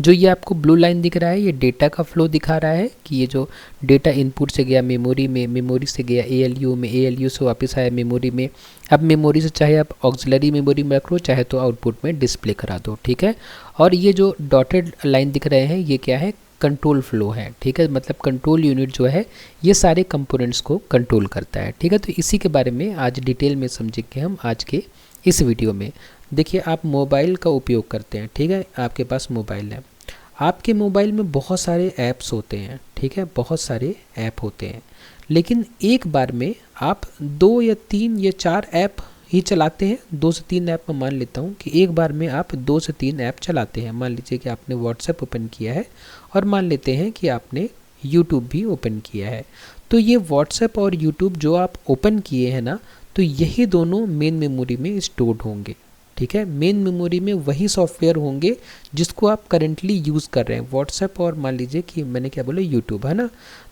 जो ये आपको ब्लू लाइन दिख रहा है ये डेटा का फ्लो दिखा रहा है कि ये जो डेटा इनपुट से गया मेमोरी में, मेमोरी से गया एएलयू में, एएलयू से वापस आया मेमोरी में। अब मेमोरी से चाहे आप ऑक्सिलरी मेमोरी में रख लो, चाहे तो आउटपुट में डिस्प्ले करा दो, ठीक है। और ये जो डॉटेड लाइन दिख रहे हैं ये क्या है, कंट्रोल फ्लो है, ठीक है। मतलब कंट्रोल यूनिट जो है ये सारे कंपोनेंट्स को कंट्रोल करता है, ठीक है। तो इसी के बारे में आज डिटेल में समझेंगे हम आज के इस वीडियो में। देखिए आप मोबाइल का उपयोग करते हैं, ठीक है, आपके पास मोबाइल है, आपके मोबाइल में बहुत सारे ऐप्स होते हैं, ठीक है, बहुत सारे ऐप होते हैं, लेकिन एक बार में आप 2 या 3 या 4 ऐप ही चलाते हैं। 2 से 3 ऐप मैं मान लेता हूँ कि एक बार में आप 2 से 3 ऐप चलाते हैं। मान लीजिए कि आपने व्हाट्सएप ओपन किया है और मान लेते हैं कि आपने यूट्यूब भी ओपन किया है। तो ये व्हाट्सएप और यूट्यूब जो आप ओपन किए हैं ना, तो यही दोनों मेन मेमोरी में स्टोर्ड होंगे, ठीक है। मेन मेमोरी में वही सॉफ्टवेयर होंगे जिसको आप करेंटली यूज़ कर रहे हैं। व्हाट्सएप और मान लीजिए कि मैंने क्या बोला, यूट्यूब, है ना।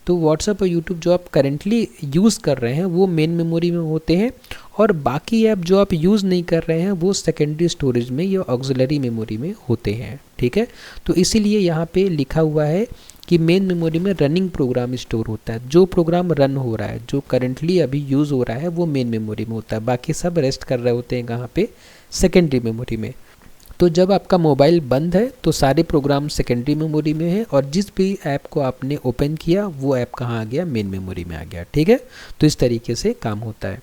तो व्हाट्सएप और यूट्यूब जो आप करेंटली यूज़ कर रहे हैं वो मेन मेमोरी में होते हैं, और बाकी ऐप जो आप यूज़ नहीं कर रहे हैं वो सेकेंडरी स्टोरेज में या ऑक्सिलरी मेमोरी में होते हैं, ठीक है। तो इसीलिए यहाँ पे लिखा हुआ है कि मेन मेमोरी में रनिंग प्रोग्राम स्टोर होता है। जो प्रोग्राम रन हो रहा है, जो करंटली अभी यूज़ हो रहा है, वो मेन मेमोरी में होता है। बाकी सब रेस्ट कर रहे होते हैं कहाँ पे, सेकेंडरी मेमोरी में। तो जब आपका मोबाइल बंद है तो सारे प्रोग्राम सेकेंडरी मेमोरी में है, और जिस भी ऐप को आपने ओपन किया वो ऐप कहाँ आ गया, मेन मेमोरी में आ गया, ठीक है। तो इस तरीके से काम होता है।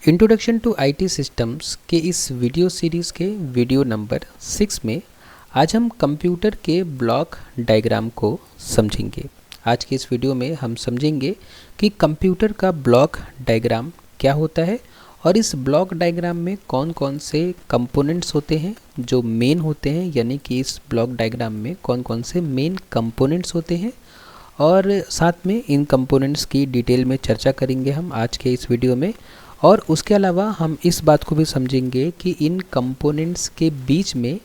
इंट्रोडक्शन टू आईटी सिस्टम्स के इस वीडियो सीरीज़ के वीडियो नंबर 6 में आज हम कंप्यूटर के ब्लॉक डायग्राम को समझेंगे। आज के इस वीडियो में हम समझेंगे कि कंप्यूटर का ब्लॉक डायग्राम क्या होता है, और इस ब्लॉक डायग्राम में कौन कौन से कंपोनेंट्स होते हैं जो मेन होते हैं, यानी कि इस ब्लॉक डायग्राम में कौन कौन से मेन कंपोनेंट्स होते हैं, और साथ में इन कंपोनेंट्स की डिटेल में चर्चा करेंगे हम आज के इस वीडियो में। और उसके अलावा हम इस बात को भी समझेंगे कि इन कंपोनेंट्स के बीच में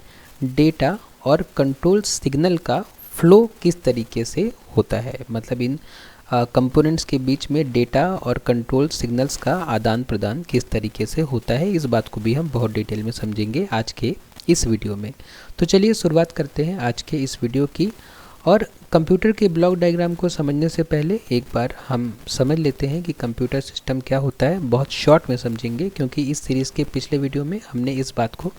डेटा और कंट्रोल सिग्नल का फ्लो किस तरीके से होता है। मतलब इन कंपोनेंट्स के बीच में डेटा और कंट्रोल सिग्नल्स का आदान प्रदान किस तरीके से होता है, इस बात को भी हम बहुत डिटेल में समझेंगे आज के इस वीडियो में। तो चलिए शुरुआत करते हैं आज के इस वीडियो की। और कंप्यूटर के ब्लॉक डायग्राम को समझने से पहले एक बार हम समझ लेते हैं कि कंप्यूटर सिस्टम क्या होता है। बहुत शॉर्ट में समझेंगे, क्योंकि इस सीरीज़ के पिछले वीडियो में हमने इस बात को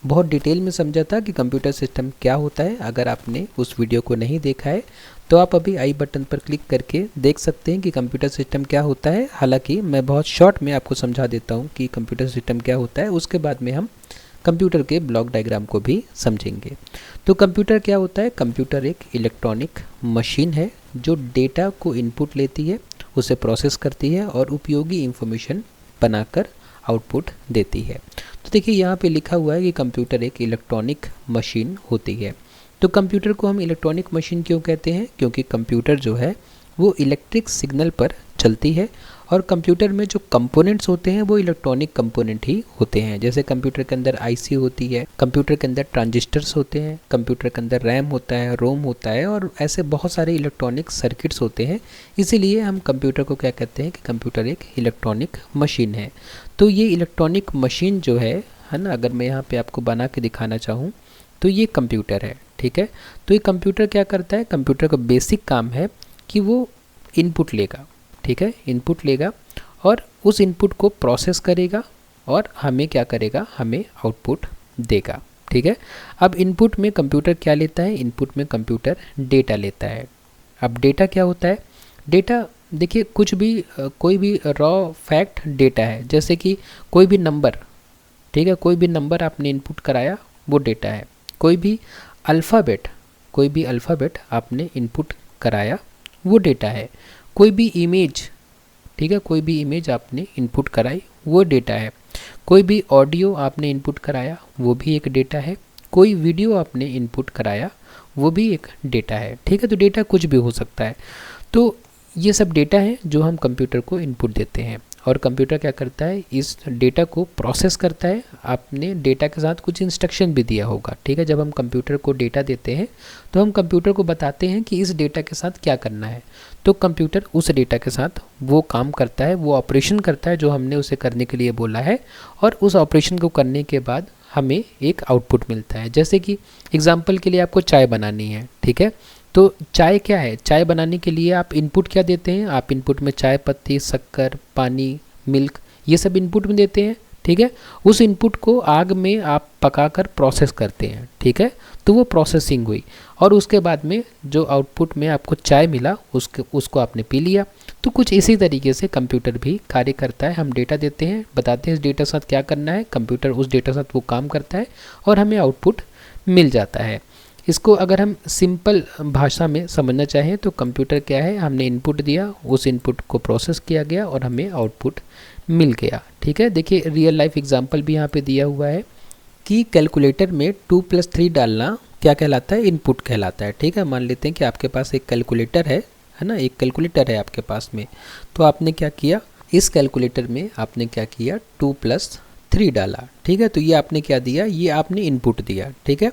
बहुत डिटेल में समझा था कि कंप्यूटर सिस्टम क्या होता है। अगर आपने उस वीडियो को नहीं देखा है तो आप अभी आई बटन पर क्लिक करके देख सकते हैं कि कंप्यूटर सिस्टम क्या होता है। हालांकि मैं बहुत शॉर्ट में आपको समझा देता हूं कि कंप्यूटर सिस्टम क्या होता है, उसके बाद में हम कंप्यूटर के ब्लॉक डायग्राम को भी समझेंगे। तो कंप्यूटर क्या होता है, कंप्यूटर एक इलेक्ट्रॉनिक मशीन है जो डेटा को इनपुट लेती है, उसे प्रोसेस करती है और उपयोगी इंफॉर्मेशन बनाकर आउटपुट देती है। तो देखिए यहाँ पे लिखा हुआ है कि कंप्यूटर एक इलेक्ट्रॉनिक मशीन होती है। तो कंप्यूटर को हम इलेक्ट्रॉनिक मशीन क्यों कहते हैं, क्योंकि कंप्यूटर जो है वो इलेक्ट्रिक सिग्नल पर चलती है, और कंप्यूटर में जो कंपोनेंट्स होते हैं वो इलेक्ट्रॉनिक कंपोनेंट ही होते हैं। जैसे कंप्यूटर के अंदर आईसी होती है, कंप्यूटर के अंदर ट्रांजिस्टर्स होते हैं, कंप्यूटर के अंदर रैम होता है, रोम होता है, और ऐसे बहुत सारे इलेक्ट्रॉनिक सर्किट्स होते हैं। इसीलिए हम कंप्यूटर को क्या कहते हैं कि कंप्यूटर एक इलेक्ट्रॉनिक मशीन है। तो ये इलेक्ट्रॉनिक मशीन जो है ना, अगर मैं यहाँ पे आपको बना के दिखाना चाहूँ तो ये कंप्यूटर है, ठीक है। तो ये कंप्यूटर क्या करता है, कंप्यूटर का बेसिक काम है कि वो इनपुट लेगा, ठीक है, इनपुट लेगा और उस इनपुट को प्रोसेस करेगा और हमें क्या करेगा, हमें आउटपुट देगा, ठीक है। अब इनपुट में कंप्यूटर क्या लेता है, इनपुट में कंप्यूटर डेटा लेता है। अब डेटा क्या होता है, डेटा देखिए कुछ भी कोई भी रॉ फैक्ट डेटा है, जैसे कि कोई भी नंबर, ठीक है, कोई भी नंबर आपने इनपुट कराया वो डेटा है। कोई भी अल्फ़ाबेट आपने इनपुट कराया वो डेटा है। कोई भी इमेज, ठीक है, कोई भी इमेज आपने इनपुट कराई वो डेटा है। कोई भी ऑडियो आपने इनपुट कराया वो भी एक डेटा है। कोई वीडियो आपने इनपुट कराया वो भी एक डेटा है, ठीक है। तो डेटा कुछ भी हो सकता है। तो ये सब डेटा है जो हम कंप्यूटर को इनपुट देते हैं, और कंप्यूटर क्या करता है, इस डेटा को प्रोसेस करता है। आपने डेटा के साथ कुछ इंस्ट्रक्शन भी दिया होगा, ठीक है। जब हम कंप्यूटर को डेटा देते हैं तो हम कंप्यूटर को बताते हैं कि इस डेटा के साथ क्या करना है। तो कंप्यूटर उस डेटा के साथ वो काम करता है, वो ऑपरेशन करता है जो हमने उसे करने के लिए बोला है, और उस ऑपरेशन को करने के बाद हमें एक आउटपुट मिलता है। जैसे कि एग्जांपल के लिए आपको चाय बनानी है, ठीक है, तो चाय क्या है, चाय बनाने के लिए आप इनपुट क्या देते हैं, आप इनपुट में चाय पत्ती, शक्कर, पानी, मिल्क, ये सब इनपुट में देते हैं, ठीक है। उस इनपुट को आग में आप पकाकर प्रोसेस करते हैं, ठीक है, तो वो प्रोसेसिंग हुई और उसके बाद में जो आउटपुट में आपको चाय मिला उसको आपने पी लिया। तो कुछ इसी तरीके से कंप्यूटर भी कार्य करता है। हम डेटा देते हैं, बताते हैं इस डेटा साथ क्या करना है, कंप्यूटर उस डेटा साथ वो काम करता है और हमें आउटपुट मिल जाता है। इसको अगर हम सिंपल भाषा में समझना चाहें तो कंप्यूटर क्या है, हमने इनपुट दिया, उस इनपुट को प्रोसेस किया गया और हमें आउटपुट मिल गया, ठीक है। देखिए रियल लाइफ एग्जांपल भी यहाँ पे दिया हुआ है कि कैलकुलेटर में 2 + 3 डालना क्या कहलाता है, इनपुट कहलाता है, ठीक है। मान लेते हैं कि आपके पास एक कैलकुलेटर है ना, एक कैलकुलेटर है आपके पास में, तो आपने क्या किया, इस कैलकुलेटर में आपने क्या किया, 2 + 3 डाला, ठीक है, तो ये आपने क्या दिया, ये आपने इनपुट दिया, ठीक है।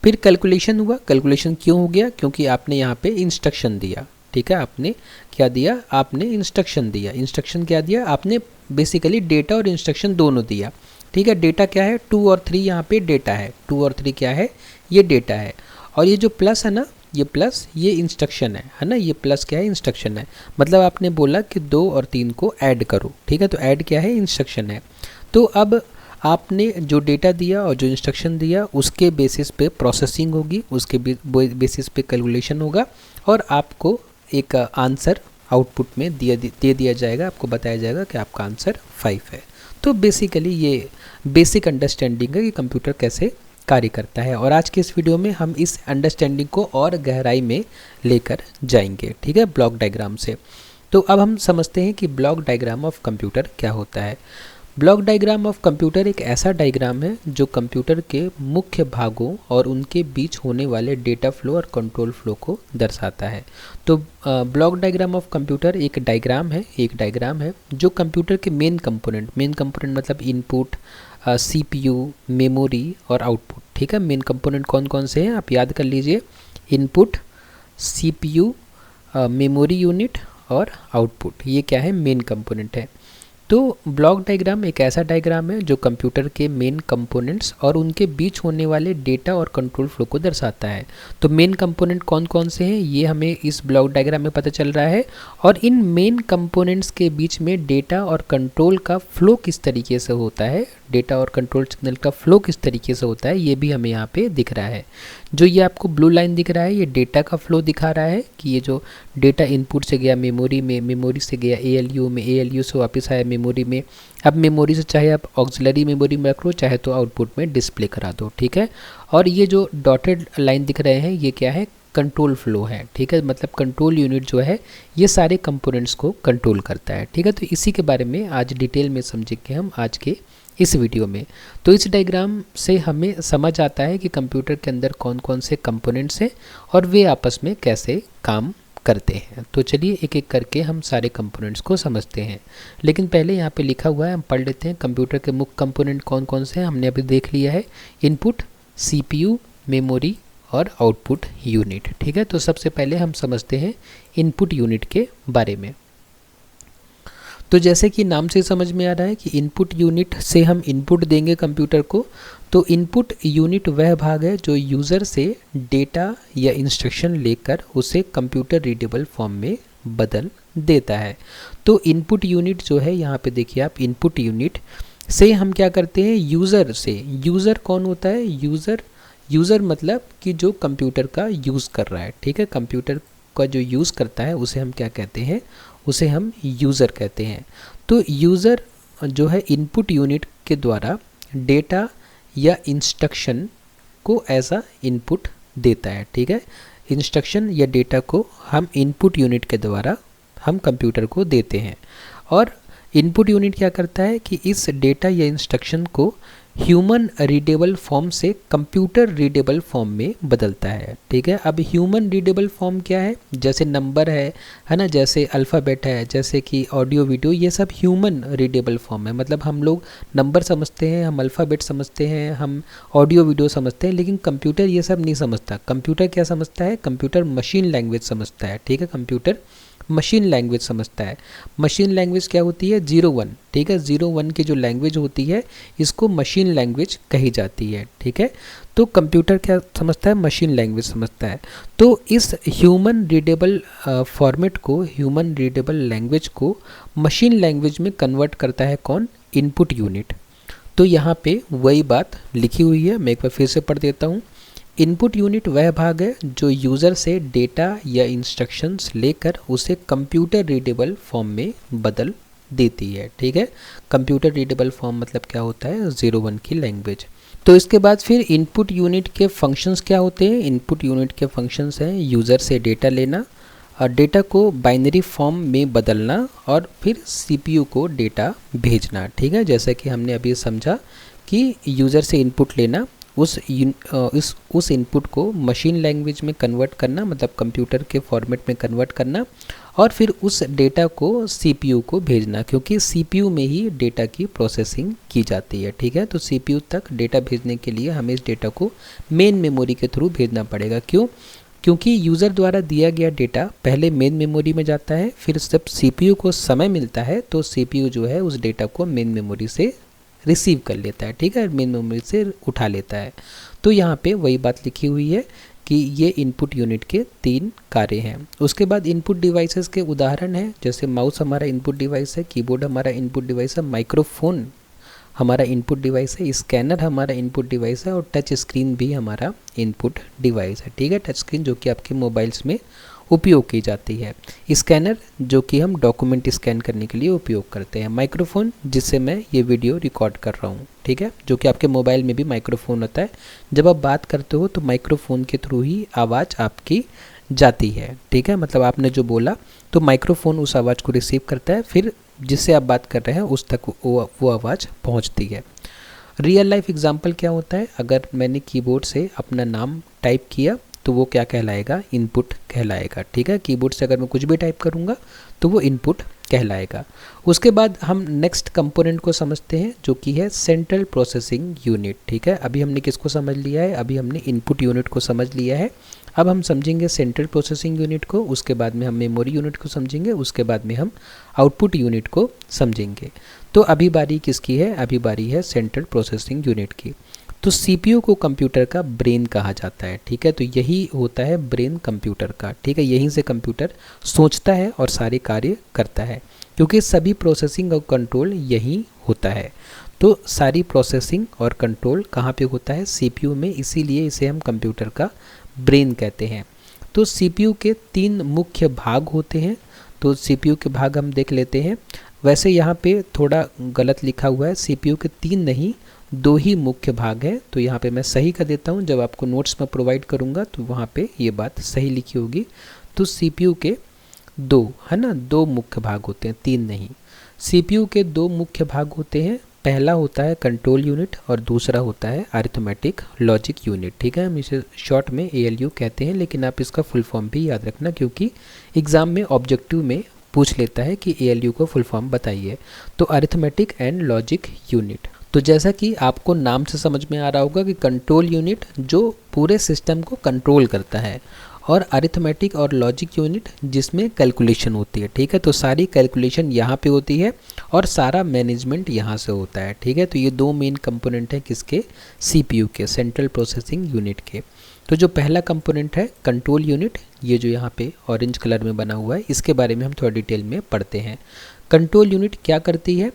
फिर कैलकुलेशन हुआ, कैलकुलेशन क्यों हो गया, क्योंकि आपने यहाँ पे इंस्ट्रक्शन दिया, ठीक है, आपने क्या दिया, आपने इंस्ट्रक्शन दिया। इंस्ट्रक्शन क्या दिया आपने, बेसिकली डेटा और इंस्ट्रक्शन दोनों दिया, ठीक है। डेटा क्या है, 2 और 3 यहाँ पे डेटा है, 2 और 3 क्या है, ये डेटा है, और ये जो प्लस है ना, ये प्लस ये इंस्ट्रक्शन है ना, ये प्लस क्या है, इंस्ट्रक्शन है। मतलब आपने बोला कि 2 और 3 को ऐड करो, ठीक है, तो ऐड क्या है, इंस्ट्रक्शन है। तो अब आपने जो डेटा दिया और जो इंस्ट्रक्शन दिया उसके बेसिस पे प्रोसेसिंग होगी, उसके बेसिस पे कैलकुलेशन होगा और आपको एक आंसर आउटपुट में दे दिया जाएगा, आपको बताया जाएगा कि आपका आंसर 5 है। तो बेसिकली ये बेसिक अंडरस्टैंडिंग है कि कंप्यूटर कैसे कार्य करता है, और आज के इस वीडियो में हम इस अंडरस्टैंडिंग को और गहराई में लेकर जाएंगे, ठीक है, ब्लॉक डायग्राम से। तो अब हम समझते हैं कि ब्लॉक डायग्राम ऑफ कंप्यूटर क्या होता है। ब्लॉक डायग्राम ऑफ कंप्यूटर एक ऐसा डायग्राम है जो कंप्यूटर के मुख्य भागों और उनके बीच होने वाले डेटा फ्लो और कंट्रोल फ्लो को दर्शाता है। तो ब्लॉक डायग्राम ऑफ कंप्यूटर एक डायग्राम है जो कंप्यूटर के मेन कंपोनेंट मतलब इनपुट, सीपीयू, मेमोरी और आउटपुट, ठीक है। मेन कंपोनेंट कौन कौन से हैं आप याद कर लीजिए, इनपुट, सीपीयू, मेमोरी यूनिट और आउटपुट, ये क्या है, मेन कंपोनेंट है। तो ब्लॉक डायग्राम एक ऐसा डायग्राम है जो कंप्यूटर के मेन कंपोनेंट्स और उनके बीच होने वाले डेटा और कंट्रोल फ्लो को दर्शाता है। तो मेन कंपोनेंट कौन कौन से हैं ये हमें इस ब्लॉक डायग्राम में पता चल रहा है, और इन मेन कंपोनेंट्स के बीच में डेटा और कंट्रोल का फ्लो किस तरीके से होता है, डेटा और कंट्रोल सिग्नल का फ्लो किस तरीके से होता है, ये भी हमें यहाँ पे दिख रहा है। जो ये आपको ब्लू लाइन दिख रहा है ये डेटा का फ्लो दिखा रहा है कि ये जो डेटा इनपुट से गया मेमोरी में, मेमोरी से गया एएलयू में, एएलयू से वापस आया मेमोरी में। अब मेमोरी से चाहे आप ऑक्सिलरी मेमोरी में रख लो, चाहे तो आउटपुट में डिस्प्ले करा दो, ठीक है। और ये जो डॉटेड लाइन दिख रहे हैं ये क्या है, कंट्रोल फ्लो है, ठीक है, मतलब कंट्रोल यूनिट जो है ये सारे कंपोनेंट्स को कंट्रोल करता है, ठीक है। तो इसी के बारे में आज डिटेल में समझेंगे हम आज के इस वीडियो में। तो इस डायग्राम से हमें समझ आता है कि कंप्यूटर के अंदर कौन कौन से कंपोनेंट्स हैं और वे आपस में कैसे काम करते हैं। तो चलिए एक एक करके हम सारे कंपोनेंट्स को समझते हैं, लेकिन पहले यहाँ पे लिखा हुआ है हम पढ़ लेते हैं। कंप्यूटर के मुख्य कंपोनेंट कौन कौन से हैं हमने अभी देख लिया है, इनपुट, सीपीयू, मेमोरी और आउटपुट यूनिट, ठीक है। तो सबसे पहले हम समझते हैं इनपुट यूनिट के बारे में। तो जैसे कि नाम से समझ में आ रहा है कि इनपुट यूनिट से हम इनपुट देंगे कंप्यूटर को, तो इनपुट यूनिट वह भाग है जो यूज़र से डेटा या इंस्ट्रक्शन लेकर उसे कंप्यूटर रीडेबल फॉर्म में बदल देता है। तो इनपुट यूनिट जो है यहाँ पे देखिए आप, इनपुट यूनिट से हम क्या करते हैं, यूज़र से, यूज़र कौन होता है, यूज़र मतलब कि जो कंप्यूटर का यूज़ कर रहा है, ठीक है, कंप्यूटर का जो यूज़ करता है उसे हम क्या कहते हैं, उसे हम यूज़र कहते हैं। तो यूज़र जो है इनपुट यूनिट के द्वारा डेटा या इंस्ट्रक्शन को ऐसा इनपुट देता है, ठीक है। इंस्ट्रक्शन या डेटा को हम इनपुट यूनिट के द्वारा हम कंप्यूटर को देते हैं, और इनपुट यूनिट क्या करता है कि इस डेटा या इंस्ट्रक्शन को ह्यूमन रीडेबल फॉर्म से कंप्यूटर रीडेबल फॉर्म में बदलता है, ठीक है। अब ह्यूमन रीडेबल फॉर्म क्या है, जैसे नंबर है ना, जैसे अल्फ़ाबेट है, जैसे कि ऑडियो वीडियो, ये सब ह्यूमन रीडेबल फॉर्म है। मतलब हम लोग नंबर समझते हैं, हम अल्फ़ाबेट समझते हैं, हम ऑडियो वीडियो समझते हैं, लेकिन कंप्यूटर ये सब नहीं समझता। कंप्यूटर क्या समझता है, कंप्यूटर मशीन लैंग्वेज समझता है, ठीक है, कंप्यूटर मशीन लैंग्वेज समझता है। मशीन लैंग्वेज क्या होती है? 0-1, ठीक है। 0-1 की जो लैंग्वेज होती है इसको मशीन लैंग्वेज कही जाती है, ठीक है। तो कंप्यूटर क्या समझता है? मशीन लैंग्वेज समझता है। तो इस ह्यूमन रीडेबल फॉर्मेट को, ह्यूमन रीडेबल लैंग्वेज को मशीन लैंग्वेज में कन्वर्ट करता है कौन? Input unit. तो यहाँ पे वही बात लिखी हुई है, मैं एक बार फिर से पढ़ देता हूँ। इनपुट यूनिट वह भाग है जो यूज़र से डेटा या इंस्ट्रक्शंस लेकर उसे कंप्यूटर रीडेबल फॉर्म में बदल देती है, ठीक है। कंप्यूटर रीडेबल फॉर्म मतलब क्या होता है? 0-1 की लैंग्वेज। तो इसके बाद फिर इनपुट यूनिट के फंक्शंस क्या होते हैं? इनपुट यूनिट के फंक्शंस हैं यूज़र से डेटा लेना और डेटा को बाइनरी फॉर्म में बदलना और फिर सीपीयू को डेटा भेजना, ठीक है। जैसा कि हमने अभी समझा कि यूज़र से इनपुट लेना, उस इनपुट को मशीन लैंग्वेज में कन्वर्ट करना, मतलब कंप्यूटर के फॉर्मेट में कन्वर्ट करना और फिर उस डेटा को सीपीयू को भेजना, क्योंकि सीपीयू में ही डेटा की प्रोसेसिंग की जाती है, ठीक है। तो सीपीयू तक डेटा भेजने के लिए हमें इस डेटा को मेन मेमोरी के थ्रू भेजना पड़ेगा। क्यों? क्योंकि यूज़र द्वारा दिया गया डेटा पहले मेन मेमोरी में जाता है, फिर जब सीपीयू को समय मिलता है तो सीपीयू जो है उस डेटा को मेन मेमोरी से रिसीव कर लेता है, ठीक है, मेन मेमोरी से उठा लेता है। तो यहाँ पे वही बात लिखी हुई है कि ये इनपुट यूनिट के 3 कार्य हैं। उसके बाद इनपुट डिवाइसेस के उदाहरण हैं, जैसे माउस हमारा इनपुट डिवाइस है, कीबोर्ड हमारा इनपुट डिवाइस है, माइक्रोफोन हमारा इनपुट डिवाइस है, स्कैनर हमारा इनपुट डिवाइस है और टच स्क्रीन भी हमारा इनपुट डिवाइस है, ठीक है। टच स्क्रीन जो कि आपके मोबाइल्स में उपयोग की जाती है, स्कैनर जो कि हम डॉक्यूमेंट स्कैन करने के लिए उपयोग करते हैं, माइक्रोफोन जिससे मैं ये वीडियो रिकॉर्ड कर रहा हूँ, ठीक है, जो कि आपके मोबाइल में भी माइक्रोफोन होता है। जब आप बात करते हो तो माइक्रोफोन के थ्रू ही आवाज़ आपकी जाती है, ठीक है, मतलब आपने जो बोला तो माइक्रोफोन उस आवाज़ को रिसीव करता है, फिर जिससे आप बात कर रहे हैं उस तक वो आवाज़ पहुंचती है। रियल लाइफ एग्जांपल क्या होता है? अगर मैंने कीबोर्ड से अपना नाम टाइप किया तो वो क्या कहलाएगा? इनपुट कहलाएगा, ठीक है। कीबोर्ड से अगर मैं कुछ भी टाइप करूँगा तो वो इनपुट कहलाएगा। उसके बाद हम नेक्स्ट कंपोनेंट को समझते हैं जो कि है सेंट्रल प्रोसेसिंग यूनिट, ठीक है। अभी हमने किसको समझ लिया है? अभी हमने इनपुट यूनिट को समझ लिया है। अब हम समझेंगे सेंट्रल प्रोसेसिंग यूनिट को, उसके बाद में हम मेमोरी यूनिट को समझेंगे, उसके बाद में हम आउटपुट यूनिट को समझेंगे। तो अभी बारी किसकी है? अभी बारी है सेंट्रल प्रोसेसिंग यूनिट की। तो सीपीयू को कंप्यूटर का ब्रेन कहा जाता है, ठीक है। तो यही होता है ब्रेन कंप्यूटर का, ठीक है। यहीं से कंप्यूटर सोचता है और सारे कार्य करता है, क्योंकि सभी प्रोसेसिंग और कंट्रोल यहीं होता है। तो सारी प्रोसेसिंग और कंट्रोल कहाँ पे होता है? सीपीयू में, इसीलिए इसे हम कंप्यूटर का ब्रेन कहते हैं। तो सीपीयू के 3 मुख्य भाग होते हैं। तो सीपीयू के भाग हम देख लेते हैं। वैसे यहाँ पे थोड़ा गलत लिखा हुआ है, सीपीयू के 3 नहीं 2 ही मुख्य भाग है। तो यहाँ पे मैं सही कर देता हूँ, जब आपको नोट्स में प्रोवाइड करूँगा तो वहाँ पे ये बात सही लिखी होगी। तो सीपीयू के 2 है ना, 2 मुख्य भाग होते हैं, 3 नहीं। सीपीयू के 2 मुख्य भाग होते हैं। पहला होता है कंट्रोल यूनिट और दूसरा होता है अरिथमेटिक लॉजिक यूनिट, ठीक है। हम इसे शॉर्ट में ALU कहते हैं, लेकिन आप इसका फुल फॉर्म भी याद रखना, क्योंकि एग्ज़ाम में ऑब्जेक्टिव में पूछ लेता है कि ALU को फुल फॉर्म बताइए। तो अरिथमेटिक एंड लॉजिक यूनिट। तो जैसा कि आपको नाम से समझ में आ रहा होगा कि कंट्रोल यूनिट जो पूरे सिस्टम को कंट्रोल करता है, और अरिथमेटिक और लॉजिक यूनिट जिसमें कैलकुलेशन होती है, ठीक है। तो सारी कैलकुलेशन यहाँ पे होती है और सारा मैनेजमेंट यहाँ से होता है, ठीक है। तो ये 2 मेन कंपोनेंट हैं किसके? सीपीयू के, सेंट्रल प्रोसेसिंग यूनिट के। तो जो पहला कंपोनेंट है कंट्रोल यूनिट, ये जो यहाँ पे ऑरेंज कलर में बना हुआ है, इसके बारे में हम थोड़ा डिटेल में पढ़ते हैं। कंट्रोल यूनिट क्या करती है?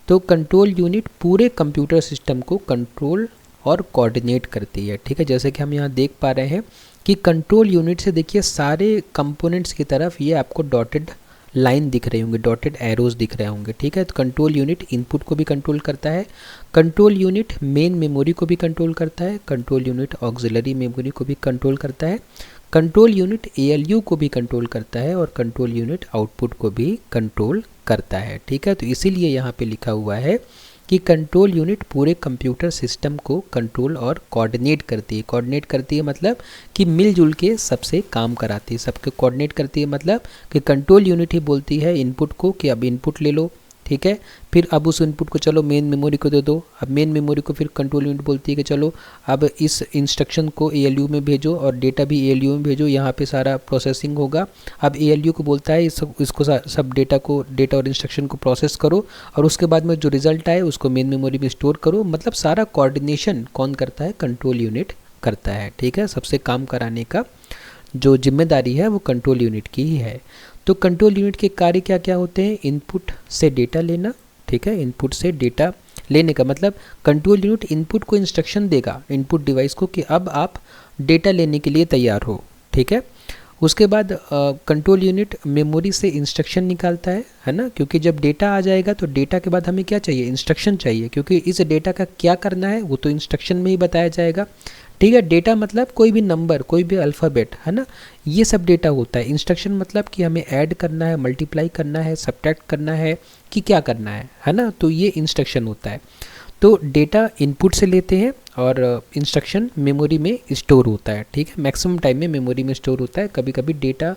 तो कंट्रोल यूनिट पूरे कंप्यूटर सिस्टम को कंट्रोल और कोऑर्डिनेट करती है, ठीक है। जैसे कि हम यहाँ देख पा रहे हैं कि कंट्रोल यूनिट से देखिए सारे कंपोनेंट्स की तरफ ये आपको डॉटेड लाइन दिख रहे होंगे, डॉटेड एरोज दिख रहे होंगे, ठीक है। तो कंट्रोल यूनिट इनपुट को भी कंट्रोल करता है, कंट्रोल यूनिट मेन मेमोरी को भी कंट्रोल करता है, कंट्रोल यूनिट ऑक्सिलरी मेमोरी को भी कंट्रोल करता है, कंट्रोल यूनिट ALU को भी कंट्रोल करता है और कंट्रोल यूनिट आउटपुट को भी कंट्रोल करता है, ठीक है। तो इसीलिए यहाँ पे लिखा हुआ है कि कंट्रोल यूनिट पूरे कंप्यूटर सिस्टम को कंट्रोल और कोऑर्डिनेट करती है। कोऑर्डिनेट करती है मतलब कि मिलजुल के सबसे काम कराती है, सबके कोऑर्डिनेट करती है, मतलब कि कंट्रोल यूनिट ही बोलती है इनपुट को कि अब इनपुट ले लो, ठीक है। फिर अब उस इनपुट को चलो मेन मेमोरी को दे दो। अब मेन मेमोरी को फिर कंट्रोल यूनिट बोलती है कि चलो अब इस इंस्ट्रक्शन को ALU में भेजो और डेटा भी ALU में भेजो, यहाँ पे सारा प्रोसेसिंग होगा। अब ALU को बोलता है इसको सब डेटा और इंस्ट्रक्शन को प्रोसेस करो और उसके बाद में जो रिजल्ट आए उसको मेन मेमोरी में स्टोर करो। मतलब सारा कोऑर्डिनेशन कौन करता है? कंट्रोल यूनिट करता है, ठीक है। सबसे काम कराने का जो जिम्मेदारी है वो कंट्रोल यूनिट की ही है। तो कंट्रोल यूनिट के कार्य क्या क्या होते हैं? इनपुट से डेटा लेना, ठीक है। इनपुट से डेटा लेने का मतलब कंट्रोल यूनिट इनपुट को इंस्ट्रक्शन देगा इनपुट डिवाइस को कि अब आप डेटा लेने के लिए तैयार हो, ठीक है। उसके बाद कंट्रोल यूनिट मेमोरी से इंस्ट्रक्शन निकालता है ना, क्योंकि जब डेटा आ जाएगा तो डेटा के बाद हमें क्या चाहिए? इंस्ट्रक्शन चाहिए, क्योंकि इस डेटा का क्या करना है वो तो इंस्ट्रक्शन में ही बताया जाएगा, ठीक है। डेटा मतलब कोई भी नंबर, कोई भी अल्फ़ाबेट, है ना, ये सब डेटा होता है। इंस्ट्रक्शन मतलब कि हमें ऐड करना है, मल्टीप्लाई करना है, सब्ट्रैक्ट करना है, कि क्या करना है ना, तो ये इंस्ट्रक्शन होता है। तो डेटा इनपुट से लेते हैं और इंस्ट्रक्शन मेमोरी में स्टोर होता है, ठीक है। मैक्सिमम टाइम में मेमोरी में स्टोर होता है, कभी कभी डेटा